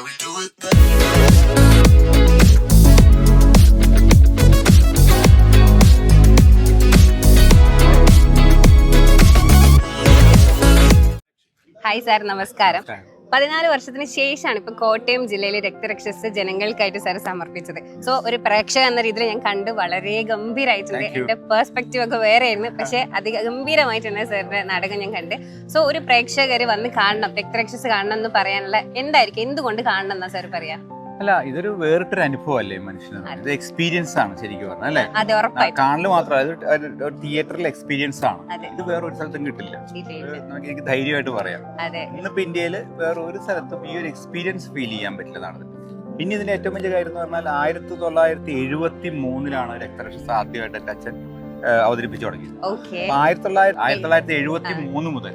Hi sir, നമസ്കാരം. 14 വർഷത്തിന് ശേഷമാണ് ഇപ്പൊ കോട്ടയം ജില്ലയിലെ രക്തരക്ഷസ് ജനങ്ങൾക്കായിട്ട് സാർ സമർപ്പിച്ചത്. സോ ഒരു പ്രേക്ഷക എന്ന രീതിയിൽ ഞാൻ കണ്ട് വളരെ ഗംഭീരമായിട്ടുണ്ട്. എന്റെ പെർസ്പെക്റ്റീവ് ഒക്കെ വേറെ ആയിരുന്നു, പക്ഷെ ഗംഭീരമായിട്ട് തന്നെ സാറിന്റെ നാടകം ഞാൻ കണ്ട്. സോ ഒരു പ്രേക്ഷകര് വന്ന് കാണണം, രക്തരക്ഷസ് കാണണം എന്ന് പറയാനുള്ള എന്തായിരിക്കും, എന്തുകൊണ്ട് കാണണം എന്നാ സാർ പറയാ? അല്ല, ഇതൊരു വേറിട്ടൊരു അനുഭവം അല്ലേ മനുഷ്യന്. ഇത് എക്സ്പീരിയൻസ് ആണ് ശരിക്കും പറഞ്ഞാൽ അല്ലേ. അതെ, ഉറപ്പായിട്ടും കാണല് മാത്രമല്ല, തിയേറ്ററിൽ എക്സ്പീരിയൻസ് ആണ്. ഇത് വേറെ ഒരു സ്ഥലത്തും കിട്ടില്ല. എനിക്ക് ധൈര്യമായിട്ട് പറയാം. ഇന്നിപ്പോ ഇന്ത്യയിൽ വേറെ ഒരു സ്ഥലത്തും ഈ ഒരു എക്സ്പീരിയൻസ് ഫീൽ ചെയ്യാൻ പറ്റില്ലതാണ്. പിന്നെ ഇതിന്റെ ഏറ്റവും വലിയ കാര്യം എന്ന് പറഞ്ഞാൽ 1973 രക്തരക്ഷസ് ആദ്യമായിട്ട് എന്റെ അച്ഛൻ അവതരിപ്പിച്ചു തുടങ്ങിയത്. 1973 മുതൽ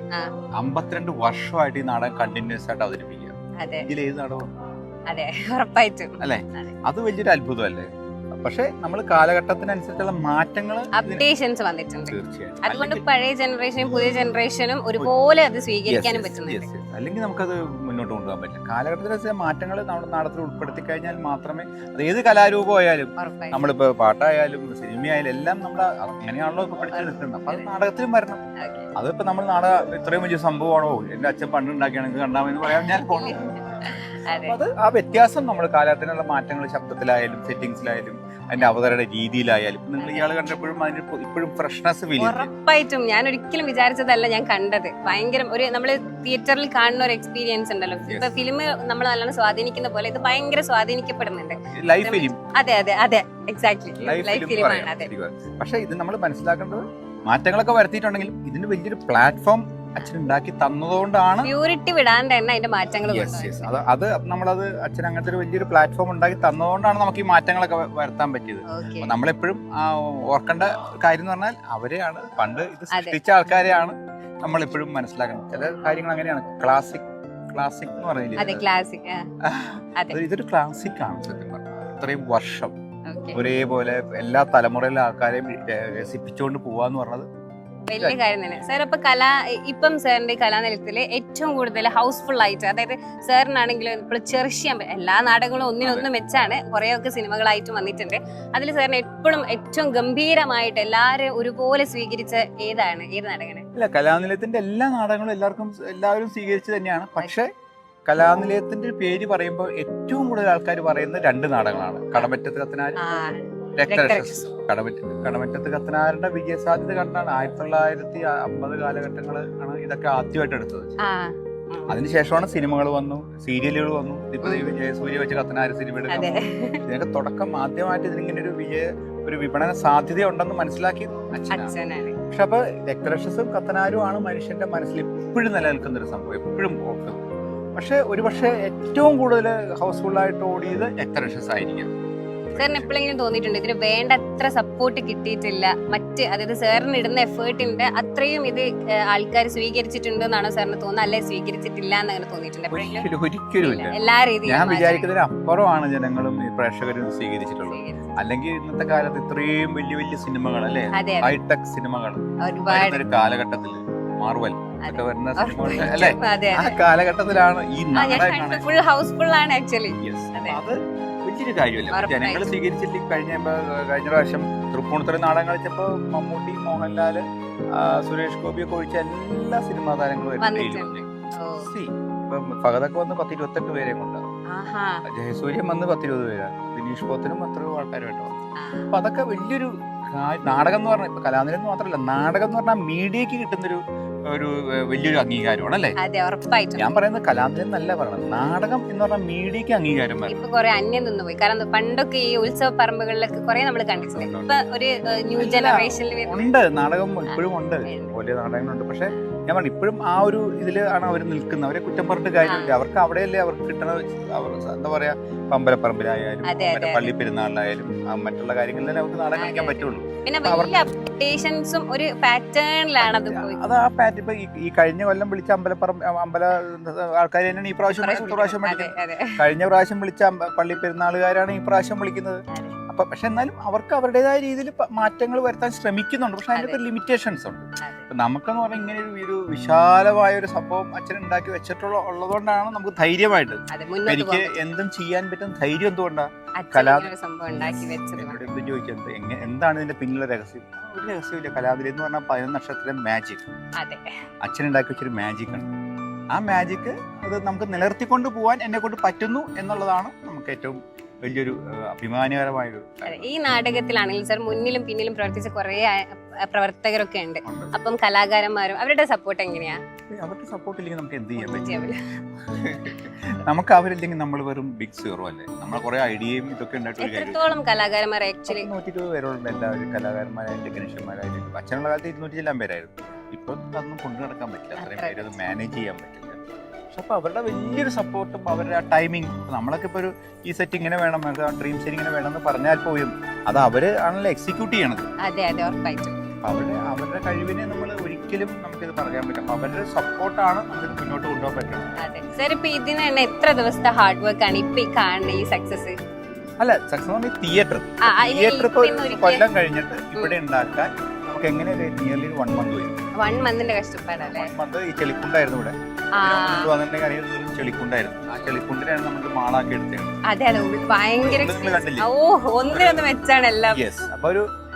52 വർഷമായിട്ട് ഈ നാടകം കണ്ടിന്യൂസ് ആയിട്ട് അവതരിപ്പിക്കുക. ഇതിൽ ഏത് നാടകം അതെ, ഉറപ്പായിട്ടും അല്ലേ? അത് വലിയൊരു അത്ഭുതമല്ലേ? പക്ഷെ നമ്മൾ കാലഘട്ടത്തിനനുസരിച്ചുള്ള മാറ്റങ്ങൾ, അപ്ഡേഷൻസ് വന്നിട്ടുണ്ട്. അതുകൊണ്ട് പഴയ ജനറേഷനും പുതിയ ജനറേഷനും ഒരുപോലെ അത് സ്വീകരിക്കാനും പറ്റുന്നുണ്ട്. അല്ലെങ്കിൽ നമുക്കത് മുന്നോട്ട് കൊണ്ടുപോകാൻ പറ്റില്ല. കാലഘട്ടത്തിനനുസരിച്ച് മാറ്റങ്ങൾ നമ്മുടെ നാടകത്തിൽ ഉൾപ്പെടുത്തി കഴിഞ്ഞാൽ മാത്രമേ, അത് ഏത് കലാരൂപമായാലും, നമ്മളിപ്പോ പാട്ടായാലും സിനിമയായാലും എല്ലാം നമ്മൾ അങ്ങനെയാണല്ലോ ഇപ്പൊ പഠിച്ചെടുക്കുന്നത്. അപ്പൊ അത് നാടകത്തിലും വരണം. അതിപ്പോ നമ്മൾ നാടകം ഇത്രയും വലിയ സംഭവമാണോ, എന്റെ അച്ഛൻ പണ്ടുണ്ടാക്കിയാണെങ്കിൽ കണ്ടാമെന്ന് പറയാൻ ഞാൻ പോകുന്നു. അത് ആ വ്യത്യാസം നമ്മൾ കാലത്തിനുള്ള മാറ്റങ്ങൾ ശബ്ദത്തിലായാലും സെറ്റിംഗ്സിലായാലും അതിന്റെ അവതരണ രീതിയിലായാലും നിങ്ങൾ ഇയാൾ കണ്ടപ്പോഴും അതിന് ഇപ്പോഴും ഫ്രഷ്നെസ് ഫീൽ ചെയ്യും. ഉറപ്പായിട്ടും ഞാൻ ഒരിക്കലും വിചാരിച്ചതല്ല ഞാൻ കണ്ടത്. ഭയങ്കര ഒരു നമ്മള് തിയേറ്ററിൽ കാണുന്ന ഒരു എക്സ്പീരിയൻസ് ഉണ്ടല്ലോ. ഇപ്പൊ ഫിലിം നമ്മൾ നല്ലോണം സ്വാധീനിക്കുന്ന പോലെ ഇത് ഭയങ്കര സ്വാധീനിക്കുന്നുണ്ട്. Live film. അതെ അതെ അതെ, എക്സാക്ട്ലി ലൈവ് ഫിലിം ആണ്. അതെ, പക്ഷെ ഇത് നമ്മൾ മനസ്സിലാക്കേണ്ടത് മാറ്റങ്ങളൊക്കെ വരുത്തിയിട്ടുണ്ടെങ്കിലും ഇതിന് വലിയൊരു പ്ലാറ്റ്ഫോം അച്ഛൻ ഉണ്ടാക്കി തന്നതുകൊണ്ടാണ്. പ്യൂരിറ്റി വിടാണ്ട് തന്നെ അതിന്റെ മാറ്റങ്ങൾ അത് നമ്മളത് അച്ഛൻ അങ്ങനത്തെ ഒരു വലിയൊരു പ്ലാറ്റ്ഫോം ഉണ്ടാക്കി തന്നതുകൊണ്ടാണ് നമുക്ക് ഈ മാറ്റങ്ങളൊക്കെ വരുത്താൻ പറ്റിയത്. നമ്മളെപ്പോഴും ഓർക്കേണ്ട കാര്യം എന്ന് പറഞ്ഞാൽ അവരെയാണ്, പണ്ട് ഇത് സൃഷ്ടിച്ച ആൾക്കാരെയാണ് നമ്മളെപ്പോഴും മനസ്സിലാക്കുന്നത്. ചില കാര്യങ്ങൾ അങ്ങനെയാണ്. ക്ലാസിക് എന്ന് പറഞ്ഞില്ലേ, ഇതൊരു ക്ലാസിക് ആണ് സത്യം പറഞ്ഞാൽ. ഇത്രയും വർഷം ഒരേപോലെ എല്ലാ തലമുറയിലെ ആൾക്കാരെയും രസിപ്പിച്ചുകൊണ്ട് പോവാന്ന് പറഞ്ഞത് വലിയ കാര്യം തന്നെ. സാർ അപ്പൊ ഇപ്പം സാറിന്റെ കലാനിലയത്തില് ഏറ്റവും കൂടുതൽ ഹൗസ്ഫുൾ ആയിട്ട്, അതായത് സാറിനാണെങ്കിലും ഇപ്പോൾ ചെറിഷ് ചെയ്യാൻ എല്ലാ നാടകങ്ങളും ഒന്നിനൊന്നും വെച്ചാണ്, കുറേയൊക്കെ സിനിമകളായിട്ട് വന്നിട്ടുണ്ട്. അതിൽ സാറിന് എപ്പോഴും ഏറ്റവും ഗംഭീരമായിട്ട് എല്ലാരും ഒരുപോലെ സ്വീകരിച്ച ഏത് നാടകമാണ്? ഇല്ല, കലാനിലയത്തിന്റെ എല്ലാ നാടകങ്ങളും എല്ലാവരും സ്വീകരിച്ചു തന്നെയാണ്. പക്ഷെ കലാനിലയത്തിന്റെ പേര് പറയുമ്പോൾ ഏറ്റവും കൂടുതൽ ആൾക്കാർ പറയുന്നത് 2 നാടകങ്ങളാണ്. കടമറ്റത്ത് കത്തനാര്, രക്തരക്ഷസ്. കടമറ്റത്ത് കത്തനാരുടെ വിജയസാധ്യത കണ്ടാണ് 1950 കാലഘട്ടങ്ങൾ ആണ് ഇതൊക്കെ ആദ്യമായിട്ട് എടുത്തത്. അതിനുശേഷമാണ് സിനിമകൾ വന്നു, സീരിയലുകൾ വന്നു. ഇപ്പൊ ജയസൂര്യ വെച്ച് കത്തനാര് സിനിമ എടുക്കുന്നു. ഇതിനൊക്കെ തുടക്കം ആദ്യമായിട്ട് ഇതിനിങ്ങനെ ഒരു വിപണന സാധ്യത ഉണ്ടെന്ന് മനസ്സിലാക്കിയത് അച്ഛനാണ്. പക്ഷെ അപ്പൊ രക്തരക്ഷസും കത്തനാരും ആണ് മനുഷ്യന്റെ മനസ്സിൽ എപ്പോഴും നിലനിൽക്കുന്ന ഒരു സംഭവം, എപ്പോഴും ഓർക്കുന്നത്. പക്ഷെ ഒരുപക്ഷെ ഏറ്റവും കൂടുതൽ ഹൗസ്ഫുൾ ആയിട്ട് ഓടിയത് രക്തരക്ഷസ് ആയിരിക്കും. സാറിന് എപ്പോഴെങ്കിലും തോന്നിയിട്ടുണ്ട് ഇതിന് വേണ്ടത്ര സപ്പോർട്ട് കിട്ടിയിട്ടില്ല, അതായത് സാറിന് ഇടുന്ന എഫേർട്ടിന്റെ അത്രയും ഇത് ആൾക്കാർ സ്വീകരിച്ചിട്ടുണ്ടെന്നാണോ സാറിന് തോന്നുന്നത്, അല്ലെ സ്വീകരിച്ചിട്ടില്ല എന്നങ്ങനെ തോന്നിയിട്ടുണ്ട്? ഒരിക്കലും എല്ലാ രീതിയിലും ഞാൻ വിചാരിക്കുന്നതിന് അപ്പുറമാണ് ജനങ്ങളും പ്രേക്ഷകരും സ്വീകരിച്ചിട്ടുള്ളത്. അല്ലെങ്കിൽ ഇന്നത്തെ കാലത്ത് ഇത്രയും വലിയ വലിയ സിനിമകൾ അല്ലെ, ഹൈടെക് സിനിമകൾ ഒരു കാലഘട്ടത്തിൽ മാർവൽ ഒക്കെ വരുന്ന സിനിമകൾ അല്ലെ, ആ കാലഘട്ടത്തിലാണ് ഈ ഫുൾ ഹൗസ്ഫുൾ ആണ് ആക്ച്വലി. അത് വലിയൊരു കാര്യമല്ല. ജനങ്ങൾ സ്വീകരിച്ചിട്ട് കഴിഞ്ഞ പ്രാവശ്യം തൃപ്പൂണിത്തുറ നാടകം കളിച്ചപ്പോ മമ്മൂട്ടി, മോഹൻലാല്, സുരേഷ് ഗോപിയൊക്കെ ഒഴിച്ച എല്ലാ സിനിമാ താരങ്ങളും ഇപ്പൊ ഫഹദൊക്കെ വന്ന് 10-28 പേരെയും കൊണ്ടാണ്. ജയസൂര്യൻ വന്ന് 10-20 പേരാണ്. ദിനേഷ് പോത്തനും അത്രയോ ആൾക്കാരുമായിട്ട്. അപ്പൊ അതൊക്കെ വലിയൊരു നാടകം എന്ന് പറഞ്ഞാൽ, ഇപ്പൊ കലാനിലയം എന്ന് മാത്രമല്ല, നാടകം എന്ന് പറഞ്ഞാൽ മീഡിയക്ക് കിട്ടുന്നൊരു വലിയൊരു അംഗീകാരമാണ് അല്ലേ? ഞാൻ പറയുന്നത് കലാനിലയം എന്നല്ല പറയുന്നത്, നാടകം എന്ന് പറഞ്ഞാൽ മീഡിയക്ക് അംഗീകാരം. ഇപ്പൊ കുറെ അന്യം നിന്ന് പോയി. കാരണം പണ്ടൊക്കെ ഈ ഉത്സവ പറമ്പുകളിലൊക്കെ കുറെ നമ്മൾ കണ്ടിട്ടുണ്ട്. ഇപ്പൊ ഒരു ന്യൂ ജനറേഷനിൽ ഉണ്ട് നാടകം, ഇപ്പോഴും ഉണ്ട്, വലിയ നാടകങ്ങളുണ്ട്. പക്ഷെ ഞാൻ പറഞ്ഞു ഇപ്പോഴും ആ ഒരു ഇതിലാണ് അവർ നിൽക്കുന്നത്. അവരെ കുറ്റം പറഞ്ഞിട്ട് കാര്യമില്ല. അവർക്ക് അവിടെയല്ലേ അവർക്ക് കിട്ടണ, അവർ എന്താ പറയാ, അമ്പലപ്പറമ്പിലായാലും പള്ളി പെരുന്നാളിലായാലും മറ്റുള്ള കാര്യങ്ങളിലേ അവർക്ക് നാടകം കളിക്കാൻ പറ്റുള്ളൂ. പിന്നെ വലിയ അപ്ഡേഷൻസും ഒരു പാറ്റേണിലാണ് അത് പോയി. അത് ആ പാറ്റേൺ ഇപ്പൊ ഈ കഴിഞ്ഞ കൊല്ലം വിളിച്ച അമ്പല ആൾക്കാർ തന്നെയാണ് ഈ പ്രാവശ്യം വിളിക്കുന്നത്. കഴിഞ്ഞ പ്രാവശ്യം വിളിച്ച പള്ളി പെരുന്നാളുകാരാണ് ഈ പ്രാവശ്യം വിളിക്കുന്നത്. അപ്പൊ പക്ഷെ എന്നാലും അവർക്ക് അവരുടേതായ രീതിയിൽ മാറ്റങ്ങൾ വരുത്താൻ ശ്രമിക്കുന്നുണ്ട്. പക്ഷെ അതിനൊക്കെ ലിമിറ്റേഷൻസ് ഉണ്ട്. നമുക്കെന്ന് പറഞ്ഞാൽ ഇങ്ങനെ ഒരു വിശാലമായ ഒരു സംഭവം അച്ഛൻ ഉണ്ടാക്കി ഉള്ളതുകൊണ്ടാണ് നമുക്ക് ധൈര്യമായിട്ട് എനിക്ക് എന്തും ചെയ്യാൻ പറ്റുന്ന ധൈര്യം എന്തുകൊണ്ടാണ് എന്തും ചോദിക്കുന്നത് എന്താണ് ഇതിന്റെ പിന്നിലുള്ള രഹസ്യം? ഒരു രഹസ്യമില്ല. കലാതിരി എന്ന് പറഞ്ഞാൽ 11 നക്ഷത്രത്തിലെ മാജിക് അച്ഛൻ ഉണ്ടാക്കി വെച്ചൊരു മാജിക് ആണ്. ആ മാജിക് അത് നമുക്ക് നിലനിർത്തിക്കൊണ്ട് പോകാൻ എന്നെ കൊണ്ട് പറ്റുന്നു എന്നുള്ളതാണ് നമുക്ക് ഏറ്റവും വലിയൊരു അഭിമാനകരമായൊരു. ഈ നാടകത്തിലാണെങ്കിൽ സാർ മുന്നിലും പിന്നിലും പ്രവർത്തിച്ച കുറെ പ്രവർത്തകരൊക്കെ ഉണ്ട്. അപ്പം കലാകാരന്മാരും അവരുടെ സപ്പോർട്ട് എങ്ങനെയാ? അവരുടെ സപ്പോർട്ട് ഇല്ലെങ്കിൽ നമുക്ക് എന്ത് ചെയ്യാൻ പറ്റും? നമുക്ക് അവരില്ലെങ്കിൽ നമ്മൾ വെറും ബിഗ് സീറോ അല്ലേ. നമ്മൾ കുറെ ഐഡിയയും ഇതൊക്കെ എത്രത്തോളം കലാകാരന്മാർ ആക്ച്വലി 120 പേരോളം എല്ലാവരും കലാകാരന്മാരായും ടെക്നീഷ്യന്മാരായും. അച്ഛനുള്ള കാലത്ത് 200 ചെല്ലാൻ പേരായിരുന്നു. ഇപ്പൊ അതൊന്നും കൊണ്ടു നടക്കാൻ പറ്റില്ല. അത്രയും പേര് അത് മാനേജ് ചെയ്യാൻ പറ്റില്ല. അപ്പൊ അവരുടെ വലിയൊരു സപ്പോർട്ടും അവരുടെ ആ ടൈമിങ്. നമ്മളൊക്കെ ഇപ്പൊ ഈ സെറ്റ് ഇങ്ങനെ വേണം, ഡ്രീം സെറ്റ് ഇങ്ങനെ വേണം എന്ന് പറഞ്ഞാൽ പോലും അത് അവര് ആണല്ലോ എക്സിക്യൂട്ട് ചെയ്യണത്. അവരുടെ കഴിവിനെ നമ്മൾ ഒരിക്കലും നമുക്കിത് പറയാൻ പറ്റില്ല. അവരുടെ സപ്പോർട്ടാണ് നമുക്ക് മുന്നോട്ട് കൊണ്ടുപോകാൻ പറ്റുന്നത്. ഇതിന് തന്നെ എത്ര ദിവസത്തെ ഹാർഡ് വർക്ക് ആണ് ഇപ്പൊ ഈ കാണുന്ന ഈ സക്സസ്? അല്ല, സക്സസ് തിയേറ്റർ കൊല്ലം കഴിഞ്ഞിട്ട് ഇവിടെ ഉണ്ടാക്കാൻ നമുക്ക് എങ്ങനെ നിയർലി 1 മന്ത് വരും. 1 മന്തിന്റെ കഷ്ടപ്പാടല്ലേ? 1 മന്ത് ഈ ചെളിക്കുണ്ടായിരുന്നു ഇവിടെ. ചെളിക്കുണ്ടായിരുന്നു. ആ ചെളിക്കുണ്ടിനാണ് നമ്മൾ മാളാക്കി എടുത്തത്. അതെ അതെ, ഭയങ്കര ഒന്നിനൊന്ന് വെച്ചാണ് എല്ലാം. അപ്പൊ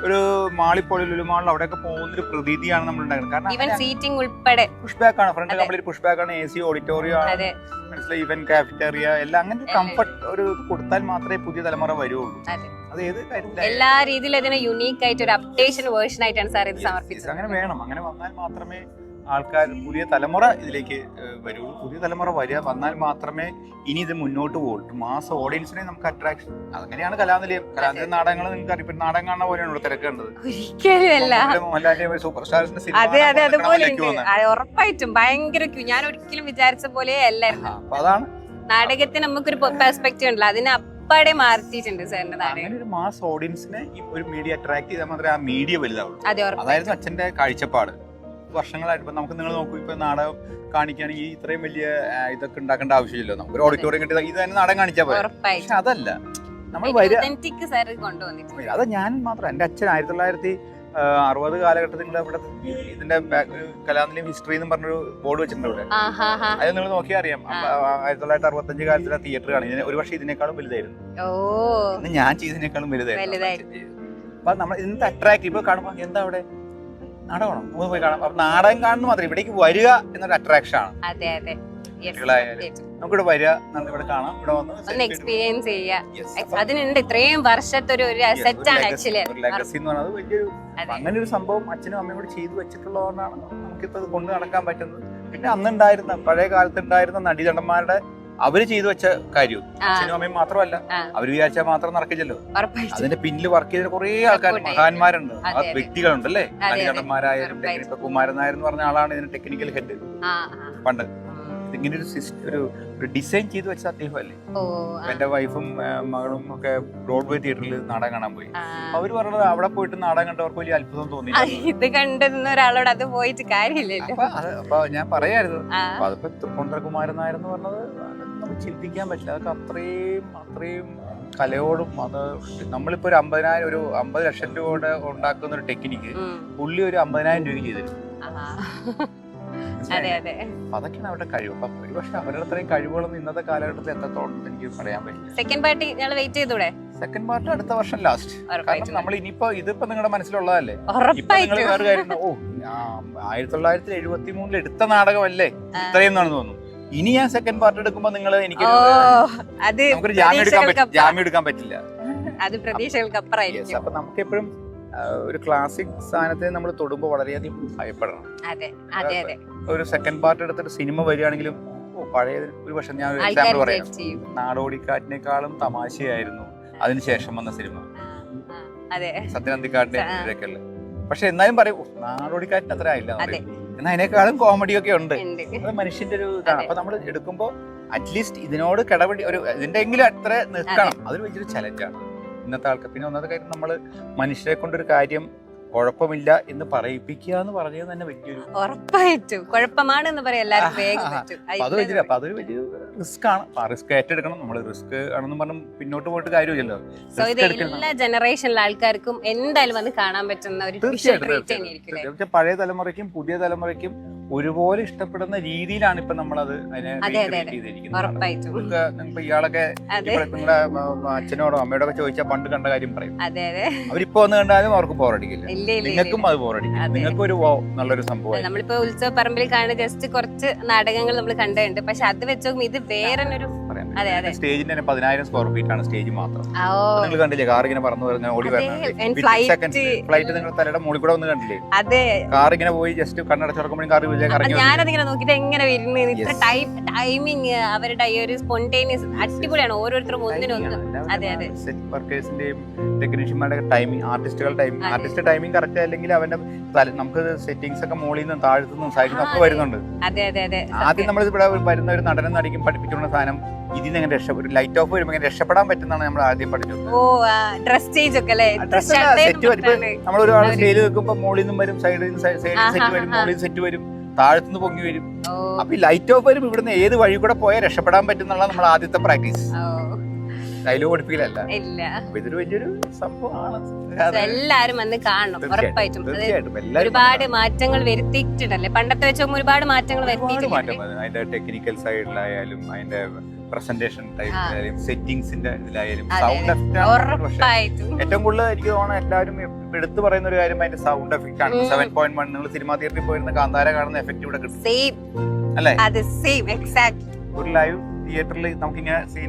ഒരു മാളിപ്പോൾ ലുലുമാളിൽ അവിടെയൊക്കെ പോകുന്നൊരു പ്രതീതിയാണ് നമ്മൾ ഉണ്ടാക്കുന്നത്. കാരണം സീറ്റിംഗ് ഉൾപ്പെടെ പുഷ് ബാക്ക് ആണ്. ഫ്രണ്ട് കംപ്ലീറ്റ് പുഷ് ബാക്ക് ആണ്. AC ഓഡിറ്റോറിയം ആണ്, മനസ്സിലായി, ഇവന്റ് കാഫറ്റേറിയ എല്ലാം. അങ്ങനെ കംഫർട്ട് ഒരു കൊടുത്താൽ മാത്രമേ പുതിയ തലമുറ വരുള്ളൂ. അത് ഏത് കാര്യത്തിലും എല്ലാ രീതിയിലും അതിനെ യുണീക്ക് ആയിട്ട് ഒരു അപ്ഡേഷൻ വേർഷൻ ആയിട്ടാണ് സാർ ഇത് സമർപ്പിച്ചത്. അങ്ങനെ വേണം. അങ്ങനെ വന്നാൽ മാത്രമേ ആൾക്കാർ, പുതിയ തലമുറ ഇതിലേക്ക് വരുള്ളൂ. പുതിയ തലമുറ വന്നാൽ മാത്രമേ ഇനി ഇത് മുന്നോട്ട് പോകുള്ളൂ. മാസ് ഓഡിയൻസിനെ നമുക്ക് അട്രാക്ഷൻ. അങ്ങനെയാണ് കലാനിലയം. കലാനിലയം നാടകങ്ങൾ നിങ്ങൾക്ക് അറിയാം. നാടകം കാണുന്ന പോലെയാണ് തിരക്കേണ്ടത്. സൂപ്പർ സ്റ്റാർസിന്റെ സിനിമ ഉറപ്പായിട്ടും ഭയങ്കര ഞാൻ ഒരിക്കലും വിചാരിച്ച പോലെ അല്ലായിരുന്നു. അതാണ് നാടകത്തിന് നമുക്കൊരു പെർസ്പെക്റ്റീവ് ഉണ്ടല്ലോ, അതിന് അപ്പാടെ മാറ്റിയിട്ടുണ്ട് സാറിന്റെ നാടകം. ഒരു മാസ് ഓഡിയൻസിനെ ഒരു മീഡിയ അട്രാക്ട് ചെയ്താൽ മാത്രമേ ആ മീഡിയ വലുതാവുള്ളൂ. അതായിരുന്നു അച്ഛന്റെ കാഴ്ചപ്പാട്. വർഷങ്ങളായിട്ട് ഇപ്പൊ നമുക്ക് നിങ്ങൾ നോക്കൂ, ഇപ്പൊ നാടകം കാണിക്കുകയാണെങ്കിൽ ഇത്രയും വലിയ ഇതൊക്കെ ഉണ്ടാക്കേണ്ട ആവശ്യമില്ലല്ലോ. നമുക്ക് ഒരു ഓഡിറ്റോറിയം കിട്ടി ഇത് തന്നെ നാടകം കാണിച്ചാൽ പോലെ. പക്ഷെ അതല്ല നമ്മൾ അത് ഞാൻ മാത്രം. എന്റെ അച്ഛൻ 1960 കാലഘട്ടത്തിൽ ഇവിടെ ഇതിന്റെ കലാനിലയം ഹിസ്റ്ററി എന്ന് പറഞ്ഞൊരു ബോർഡ് വെച്ചിട്ടുണ്ട് ഇവിടെ. അത് നിങ്ങൾ നോക്കിയാൽ അറിയാം. 1965 കാലത്തിലെ തിയേറ്റർ കാണി ഒരു പക്ഷേ ഇതിനേക്കാളും വലുതായിരുന്നു. ഞാൻ ചെയ്തതിനേക്കാളും വലുതായിരുന്നു. അപ്പൊ നമ്മൾ ഇതിനകത്ത് അട്രാക്റ്റീവ് ഇപ്പൊ കാണുമ്പോ എന്താ അവിടെ നാടകമാണോ പോയി കാണാം. അപ്പൊ നാടകം കാണുന്ന മാത്രം ഇവിടേക്ക് വരിക എന്നൊരു അട്രാക്ഷൻ ആണ്. നമുക്കിവിടെ വരിക, ഇവിടെ കാണാം, ഇവിടെ വന്ന് എക്സ്പീരിയൻസ് ചെയ്യുക. അതിനുണ്ട് ഇത്രയും വർഷത്തെ ഒരു സെറ്റാണ് ആക്ച്വലി ലെഗസി എന്ന് പറയുന്നത്. വലിയൊരു അങ്ങനെ ഒരു സംഭവം അച്ഛനും അമ്മയും കൂടി ചെയ്തു വെച്ചിട്ടുള്ളതുകൊണ്ടാണ് നമുക്കിപ്പോ കൊണ്ടു നടക്കാൻ പറ്റുന്നത്. പിന്നെ അന്നുണ്ടായിരുന്ന പഴയ കാലത്ത് ഉണ്ടായിരുന്ന നടീനടന്മാരുടെ അവര് ചെയ്തു വെച്ച കാര്യവും അച്ഛനും അമ്മയും മാത്രമല്ല, അവര് വിചാരിച്ചാൽ മാത്രം നടക്കില്ലല്ലോ. അതിന്റെ പിന്നിൽ വർക്ക് ചെയ്ത കുറെ ആൾക്കാർ, മഹാന്മാരുണ്ട്, ആ വ്യക്തികളുണ്ട് അല്ലേ. നടന്മാരായാലും ഇപ്പൊ കുമാരൻ നായർ എന്ന് പറഞ്ഞ ആളാണ് ഇതിന് ടെക്നിക്കൽ ഹെഡ് പണ്ട്. ഇങ്ങനെ ഒരു ഡിസൈൻ ചെയ്ത് വെച്ച അദ്ദേഹം അല്ലേ. എന്റെ വൈഫും മകളും ഒക്കെ ബ്രോഡ്വേ തിയേറ്ററിൽ നാടകം കാണാൻ പോയി. അവര് പറഞ്ഞത് അവിടെ പോയിട്ട് നാടകം കണ്ടവർക്ക് വലിയ അത്ഭുതം തോന്നി. ഇത് കണ്ടിരുന്ന ഒരാളോട് അത് പോയിട്ട് കാര്യമില്ലല്ലോ. അപ്പൊ ഞാൻ പറയായിരുന്നു, അതിപ്പോ തൃപ്പൂണിത്തുറ കുമാരൻ നായർ എന്ന് പറഞ്ഞത് നമുക്ക് ചിന്തിക്കാൻ പറ്റില്ല. അതൊക്കെ അത്രയും കലയോടും അത് നമ്മളിപ്പോ ഒരു 50 ലക്ഷം രൂപയുടെ ഉണ്ടാക്കുന്ന ഒരു ടെക്നിക്ക് പുള്ളി ഒരു 50,000 രൂപ ചെയ്തിരുന്നു. അതൊക്കെയാണ് അവരുടെ കഴിവ്. അപ്പൊ ഒരുപക്ഷെ അവരുടെ അത്രയും കഴിവുകളൊന്നും ഇന്നത്തെ കാലഘട്ടത്തിൽ എത്രത്തോളം എനിക്ക് പറയാൻ പറ്റില്ല. സെക്കൻഡ് പാർട്ട് ഞങ്ങൾ വെയിറ്റ് ചെയ്തൂടെ? സെക്കൻഡ് പാർട്ട് അടുത്ത വർഷം ലാസ്റ്റ്. കാരണം നമ്മൾ ഇനിയിപ്പോ ഇതിപ്പോ നിങ്ങളുടെ മനസ്സിലുള്ളതല്ലേ. ഇപ്പൊ നിങ്ങൾ വേറെ കാര്യം, 1973 എടുത്ത നാടകമല്ലേ ഇത്രയും എന്നാണ് തോന്നുന്നു. ഇനി ഞാൻ സെക്കൻഡ് പാർട്ട് എടുക്കുമ്പോ നിങ്ങൾ എനിക്ക് നമുക്കൊരു ജാമ്യം എടുക്കാൻ പറ്റില്ല. അത് പ്രതീക്ഷകൾക്ക് അപ്പുറമായിരിക്കും. അപ്പൊ നമുക്ക് എപ്പോഴും ഒരു ക്ലാസിക് സാധനത്തെ നമ്മൾ തൊടുമ്പോ വളരെയധികം ഭയപ്പെടണം. ഒരു സെക്കൻഡ് പാർട്ട് എടുത്തിട്ട് സിനിമ വരികയാണെങ്കിലും പഴയ ഒരു പക്ഷെ ഞാൻ ഒരു എക്സാമ്പിൾ പറയാം. നാടോടിക്കാറ്റിനേക്കാളും തമാശയായിരുന്നു അതിനുശേഷം വന്ന സിനിമ സത്യനന്ദിക്കാടിന്റെ ഇതൊക്കെ അല്ലേ. പക്ഷെ എന്നാലും പറയും നാടോടിക്കാറ്റിന് അത്ര ആയില്ല, എന്നാൽ അതിനേക്കാളും കോമഡി ഒക്കെ ഉണ്ട്. അത് മനുഷ്യന്റെ ഒരു ഇതാണ്. അപ്പൊ നമ്മൾ എടുക്കുമ്പോ അറ്റ്ലീസ്റ്റ് ഇതിനോട് കിടപെടി ഇതിന്റെ എങ്കിലും അത്ര നിൽക്കണം. അതൊരു വലിയൊരു ചലഞ്ചാണ് ഇന്നത്തെ ആൾക്ക്. പിന്നെ ഒന്നാമത്തെ കാര്യം, നമ്മൾ മനുഷ്യരെ കൊണ്ടൊരു കാര്യം കുഴപ്പമില്ല എന്ന് പറയിപ്പിക്കുക എന്ന് പറഞ്ഞത് തന്നെ വലിയൊരു ഉറപ്പായിട്ടും കുഴപ്പമാണെന്ന് പറയാം എല്ലാവർക്കും വേഗം പറ്റും. അപ്പൊ അത് വലിയ അപ്പൊ അതൊരു വലിയ റിസ്ക് ആണ്. ആ റിസ്ക് ഏറ്റെടുക്കണം. നമ്മൾ റിസ്ക് ആണെന്ന് പറഞ്ഞ് പിന്നോട്ട് പോയിട്ട് കാര്യമില്ലല്ലോ. സോ ഇത് എല്ലാ ജനറേഷനിലെ ആൾക്കാർക്കും എന്തായാലും വന്ന് കാണാൻ പറ്റുന്ന ഒരു തീർച്ചയായിട്ടും പഴയ തലമുറയ്ക്കും പുതിയ തലമുറയ്ക്കും ഒരുപോലെ ഇഷ്ടപ്പെടുന്ന രീതിയിലാണ് ഇപ്പൊ നമ്മളത് അതിനെ ചെയ്തിരിക്കുന്നത്. ഇപ്പൊ ഇയാളൊക്കെ നിങ്ങളുടെ അച്ഛനോടോ അമ്മയോടോ ഒക്കെ ചോദിച്ചാൽ പണ്ട് കണ്ട കാര്യം പറയും. അവരിപ്പോ വന്ന് കണ്ടാലും അവർക്ക് ബോറടിക്കില്ല. നിങ്ങൾക്കും അത് ബോറടിക്കില്ല. നിങ്ങൾക്കും ഒരു നല്ലൊരു സംഭവം. നമ്മളിപ്പോ ഉത്സവ പറമ്പിൽ കാണുന്ന ജസ്റ്റ് കുറച്ച് നാടകങ്ങൾ നമ്മൾ കണ്ടിട്ടുണ്ട്. പക്ഷെ അത് വെച്ച് നോക്കുമ്പോൾ ഇത് വേറെ സ്റ്റേജിന്റെ 10,000 സ്ക്വയർ ഫീറ്റ് ആണ് സ്റ്റേജ് മാത്രം. നിങ്ങൾ കണ്ടില്ലേ കാർ ഇങ്ങനെ പറന്നു പറഞ്ഞ ഓടി വരുന്നത് ഫ്ലൈറ്റ് നിങ്ങൾ തലയുടെ മുകളിൽ കൂടെ വന്ന് കണ്ടില്ലേ? കാർ ഇങ്ങനെ പോയി ജസ്റ്റ് കണ്ണടച്ചുറക്കുമ്പോഴും കാർ ഞാനതിങ്ങനെ നോക്കിട്ട് എങ്ങനെ വരുന്നത് ഇത്ര ടൈമിങ് അവരുടെ ഈ ഒരു സ്പോണ്ടേനിയസ് അടിപൊളിയാണ്. ഓരോരുത്തരും ഒന്നിനൊന്നും. സെറ്റ് വർക്കേഴ്സിന്റെയും ടെക്നീഷ്യന്മാരുടെ ടൈമിംഗ്, ആർട്ടിസ്റ്റ് ടൈമിംഗ് കറക്റ്റ് അല്ലെങ്കിൽ അവന്റെ നമുക്ക് സെറ്റിംഗ്സ് ഒക്കെ മുകളിൽ നിന്നും താഴത്തു നിന്നും സൈഡിൽ നിന്നും ഒക്കെ വരുന്നുണ്ട്. ആദ്യം നമ്മൾ ഇവിടെ വരുന്ന ഒരു നടനും നടിക്കും പഠിപ്പിക്കുന്ന സാധനം ഇതിൽ നിന്ന് ഒരു ലൈറ്റ് ഓഫ് വരുമ്പോൾ രക്ഷപ്പെടാൻ പറ്റുന്നതാണ് നമ്മൾ ആദ്യം പഠിച്ചത്. നമ്മൾ ഒരാൾ സ്റ്റേജിൽ വെക്കുമ്പോൾ മുകളിൽ നിന്നും വരും, സൈഡിൽ സെറ്റ് വരും, മുകളിൽ സെറ്റ് വരും, താഴത്തുനിന്ന് പൊങ്ങി വരും. അപ്പൊ ഈ ലൈറ്റ് ഓഫ് വരും ഇവിടുന്ന് ഏത് വഴി കൂടെ പോയാൽ രക്ഷപ്പെടാൻ പറ്റുന്നുള്ള നമ്മുടെ ആദ്യത്തെ പ്രാക്ടീസ്. ഡയലോഗ് പഠിപ്പിക്കലല്ല. ഇതൊരു വലിയൊരു സംഭവമാണ്. എല്ലാരും വന്ന് കാണണം ഉറപ്പായിട്ടും. ഒരുപാട് മാറ്റങ്ങൾ വരുത്തിയിട്ടുണ്ടല്ലേ? പണ്ടത്തെ വെച്ച് ഒരുപാട് മാറ്റങ്ങൾ വരുത്തിയിട്ടുണ്ട്. അതിന്റെ ടെക്നിക്കൽ സൈഡിലായാലും അതിന്റെ പ്രസന്റേഷൻ ടൈപ്പിലായാലും സെറ്റിംഗ്സിന്റെ ഇതിലായാലും സൗണ്ട് എഫക്റ്റ് ഏറ്റവും കൂടുതൽ എനിക്ക് തോന്നുന്നു എല്ലാവരും എടുത്തു പറയുന്ന ഒരു കാര്യം അതിന്റെ സൗണ്ട് എഫക്റ്റ് ആണ്. 7.1 നിങ്ങൾ സിനിമാ തിയേറ്ററിൽ പോയിരുന്ന കാന്താര കാണുന്ന എഫക്റ്റ് ഇവിടെ കിട്ടും അല്ലേ? ഒരു ലൈവ് തിയേറ്ററിൽ നമുക്കിങ്ങനെ സീൻ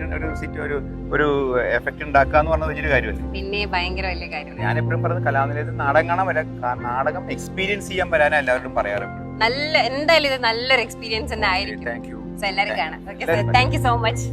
ഒരു എഫക്ട് ഉണ്ടാക്കാന്ന് പറഞ്ഞ വലിയൊരു കാര്യമല്ലേ? പിന്നെ ഭയങ്കര വലിയ കാര്യം. ഞാൻ എപ്പോഴും പറയുന്നത് കലാനിലയത്തിൽ നാടകം കാണാൻ വരാം, നാടകം എക്സ്പീരിയൻസ് ചെയ്യാൻ വരാനാണ് എല്ലാവരും പറയാറുണ്ട്. എന്തായാലും ഇത് നല്ലൊരു എക്സ്പീരിയൻസ് തന്നെ ആയിരിക്കും. എല്ലാവരും കാണാം. Thank you so much.